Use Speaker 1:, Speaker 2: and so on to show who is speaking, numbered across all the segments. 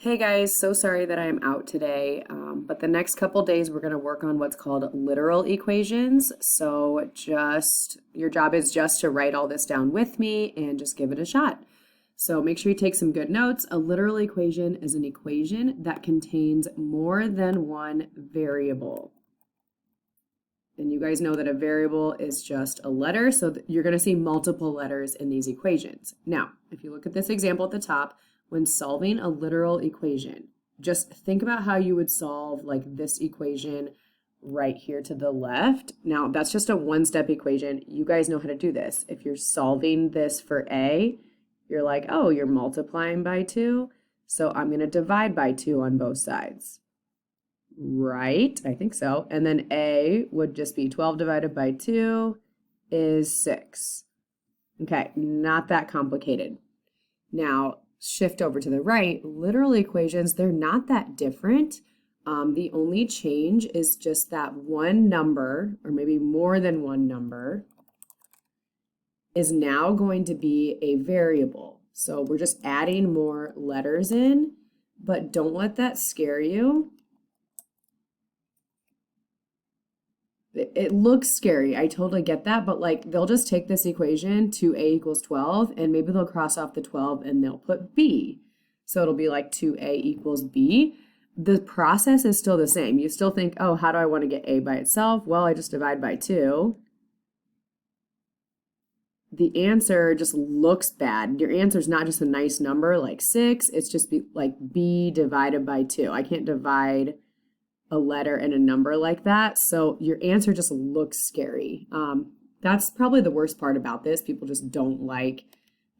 Speaker 1: Hey guys, so sorry that I'm out today, but the next couple days we're going to work on what's called literal equations. So your job is just to write all this down with me and just give it a shot. So make sure you take some good notes. A literal equation is an equation that contains more than one variable. And you guys know that a variable is just a letter, so you're going to see multiple letters in these equations. Now, if you look at this example at the top, when solving a literal equation, just think about how you would solve like this equation right here to the left. Now, that's just a one-step equation. You guys know how to do this. If you're solving this for A, you're like, oh, you're multiplying by 2, so I'm going to divide by 2 on both sides. Right, I think so. And then A would just be 12 divided by 2 is 6. Okay, not that complicated. Now, shift over to the right. Literal equations, they're not that different. The only change is just that one number, or maybe more than one number, is now going to be a variable. So we're just adding more letters in, but don't let that scare you. It looks scary. I totally get that, but like they'll just take this equation 2a equals 12 and maybe they'll cross off the 12 and they'll put b. So it'll be like 2a equals b. The process is still the same. You still think, oh, how do I want to get a by itself? Well, I just divide by 2. The answer just looks bad. Your answer is not just a nice number like 6. It's just like b divided by 2. I can't divide a letter and a number like that. So your answer just looks scary. That's probably the worst part about this. People just don't like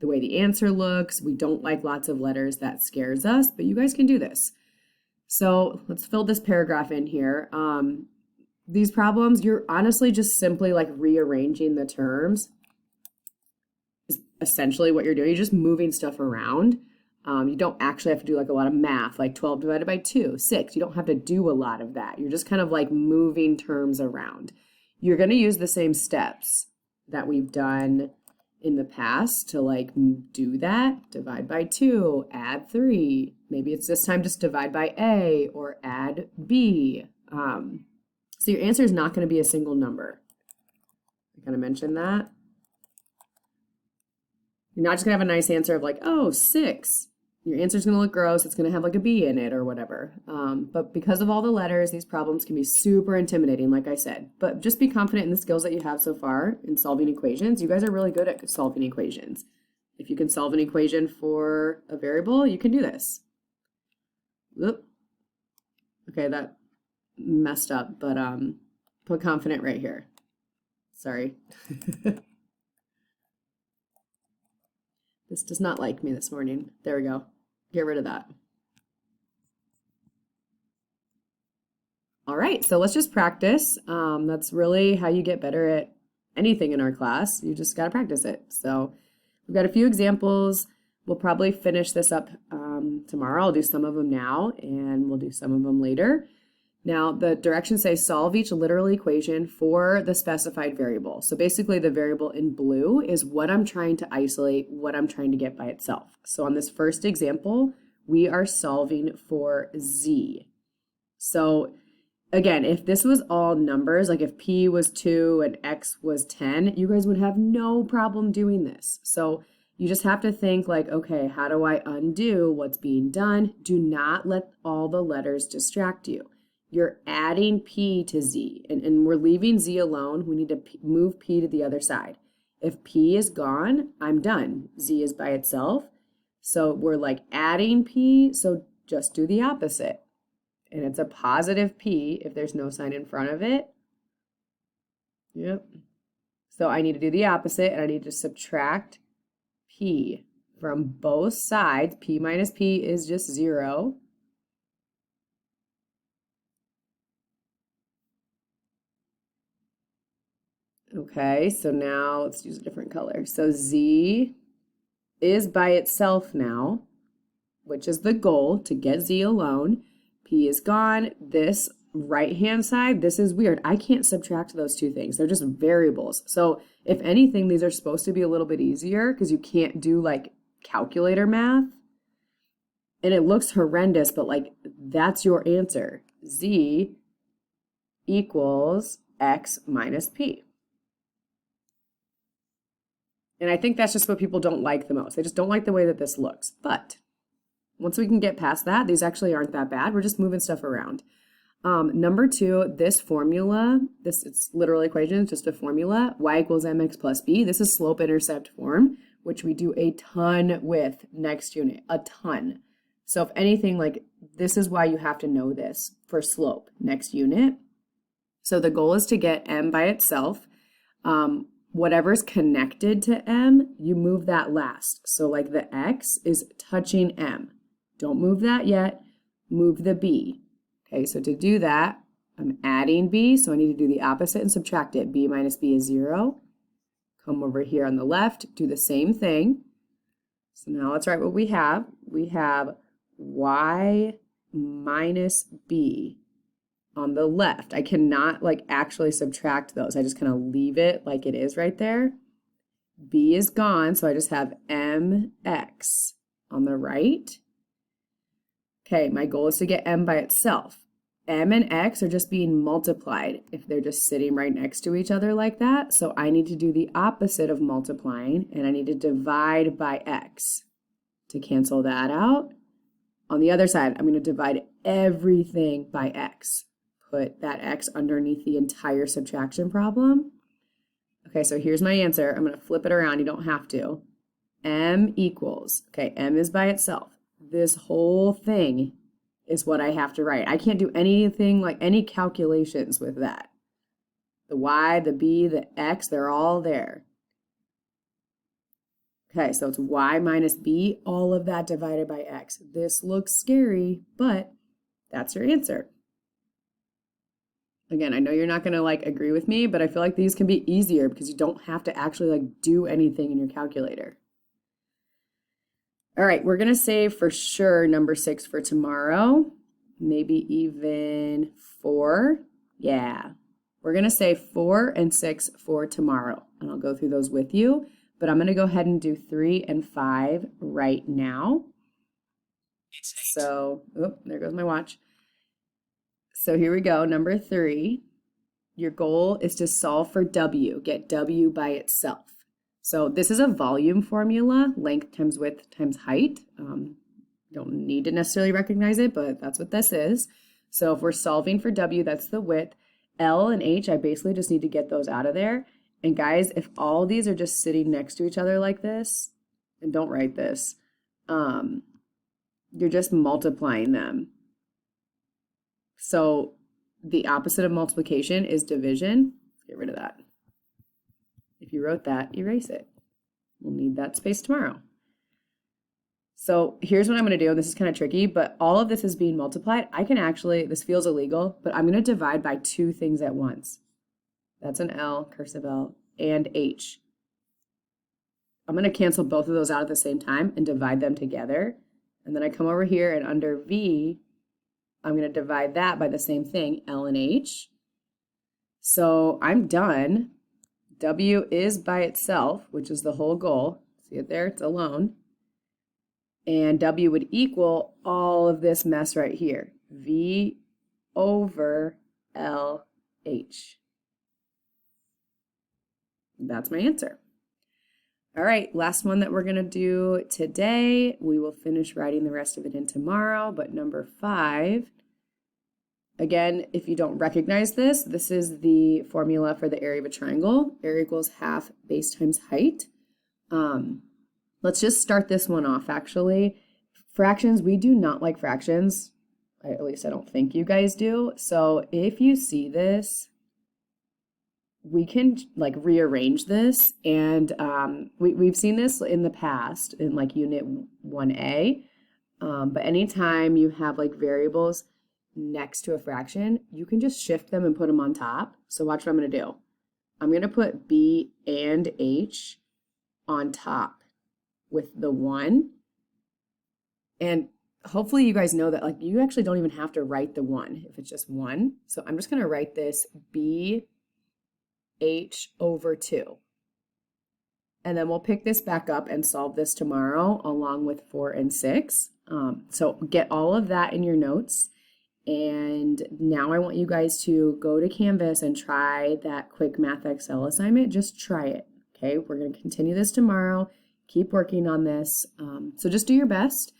Speaker 1: the way the answer looks. We don't like lots of letters. That scares us, but you guys can do this. So let's fill this paragraph in here. These problems, you're honestly just simply like rearranging the terms is essentially what you're doing. You're just moving stuff around. You don't actually have to do like a lot of math, like 12 divided by 2, 6. You don't have to do a lot of that. You're just kind of like moving terms around. You're going to use the same steps that we've done in the past to like do that. Divide by 2, add 3. Maybe it's this time just divide by A or add B. So your answer is not going to be a single number. I kind of mentioned that. You're not just going to have a nice answer of like, oh, 6. Your answer is going to look gross. It's going to have like a B in it or whatever. But because of all the letters, these problems can be super intimidating, like I said. But just be confident in the skills that you have so far in solving equations. You guys are really good at solving equations. If you can solve an equation for a variable, you can do this. Oop. Okay, that messed up, but put confident right here. Sorry. This does not like me this morning. There we go. Get rid of that. All right, so let's just practice. That's really how you get better at anything in our class. You just got to practice it. So we've got a few examples. We'll probably finish this up tomorrow. I'll do some of them now, and we'll do some of them later. Now, the directions say solve each literal equation for the specified variable. So basically the variable in blue is what I'm trying to isolate, what I'm trying to get by itself. So on this first example, we are solving for z. So again, if this was all numbers, like if p was 2 and x was 10, you guys would have no problem doing this. So you just have to think like, okay, how do I undo what's being done? Do not let all the letters distract you. You're adding p to z, and we're leaving z alone. We need to move p to the other side. If p is gone, I'm done. Z is by itself. So we're like adding p, so just do the opposite. And it's a positive p if there's no sign in front of it. Yep. So I need to do the opposite, and I need to subtract p from both sides. P minus p is just 0. Okay, so now let's use a different color. So z is by itself now, which is the goal, to get z alone. P is gone. This right-hand side, this is weird. I can't subtract those two things. They're just variables. So if anything, these are supposed to be a little bit easier because you can't do like calculator math. And it looks horrendous, but like that's your answer. Z equals X minus P. And I think that's just what people don't like the most. They just don't like the way that this looks. But once we can get past that, these actually aren't that bad. We're just moving stuff around. Number 2, this formula, it's literal equation, just a formula, y equals mx plus b. This is slope-intercept form, which we do a ton with next unit, a ton. So if anything, like this is why you have to know this for slope next unit. So the goal is to get m by itself. Whatever's connected to m, you move that last. So like the x is touching m. Don't move that yet, move the b. Okay, so to do that, I'm adding b, so I need to do the opposite and subtract it. B minus b is 0. Come over here on the left, do the same thing. So now let's write what we have. We have y minus b on the left. I cannot like actually subtract those. I just kind of leave it like it is right there. B is gone, so I just have mx on the right. Okay, my goal is to get m by itself. M and x are just being multiplied if they're just sitting right next to each other like that. So I need to do the opposite of multiplying, and I need to divide by x to cancel that out. On the other side, I'm going to divide everything by x. Put that x underneath the entire subtraction problem. Okay, so here's my answer. I'm going to flip it around. You don't have to. M equals, okay, m is by itself. This whole thing is what I have to write. I can't do anything like any calculations with that. The y, the b, the x, they're all there. Okay, so it's y minus b, all of that divided by x. This looks scary, but that's your answer. Again, I know you're not gonna like agree with me, but I feel like these can be easier because you don't have to actually like do anything in your calculator. All right, we're gonna save for sure number 6 for tomorrow, maybe even 4. Yeah, we're gonna save 4 and 6 for tomorrow, and I'll go through those with you, but I'm gonna go ahead and do 3 and 5 right now. So, oh, there goes my watch. So here we go, number 3. Your goal is to solve for W, get W by itself. So this is a volume formula, length times width times height. Don't need to necessarily recognize it, but that's what this is. So if we're solving for W, that's the width. L and H, I basically just need to get those out of there. And guys, if all these are just sitting next to each other like this, and don't write this, you're just multiplying them. So the opposite of multiplication is division. Get rid of that. If you wrote that, erase it. We'll need that space tomorrow. So here's what I'm going to do. This is kind of tricky, but all of this is being multiplied. I can actually, this feels illegal, but I'm going to divide by 2 things at once. That's an L, cursive L, and H. I'm going to cancel both of those out at the same time and divide them together. And then I come over here and under V, I'm going to divide that by the same thing, L and H. So I'm done. W is by itself, which is the whole goal. See it there? It's alone. And W would equal all of this mess right here. V over LH. That's my answer. All right, last one that we're going to do today. We will finish writing the rest of it in tomorrow, but number 5. Again, if you don't recognize this, this is the formula for the area of a triangle. Area equals half base times height. Let's just start this one off, actually. Fractions, we do not like fractions. At least I don't think you guys do. So if you see this, we can like rearrange this. And we've seen this in the past in like unit 1A. But anytime you have like variables next to a fraction, you can just shift them and put them on top. So watch what I'm going to do. I'm going to put B and H on top with the 1. And hopefully you guys know that like you actually don't even have to write the 1 if it's just 1. So I'm just going to write this B H over 2. And then we'll pick this back up and solve this tomorrow along with 4 and 6. So get all of that in your notes. And now I want you guys to go to Canvas and try that quick Math Excel assignment. Just try it, okay? We're going to continue this tomorrow. Keep working on this. So just do your best,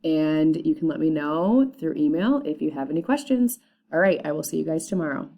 Speaker 1: and you can let me know through email if you have any questions. All right, I will see you guys tomorrow.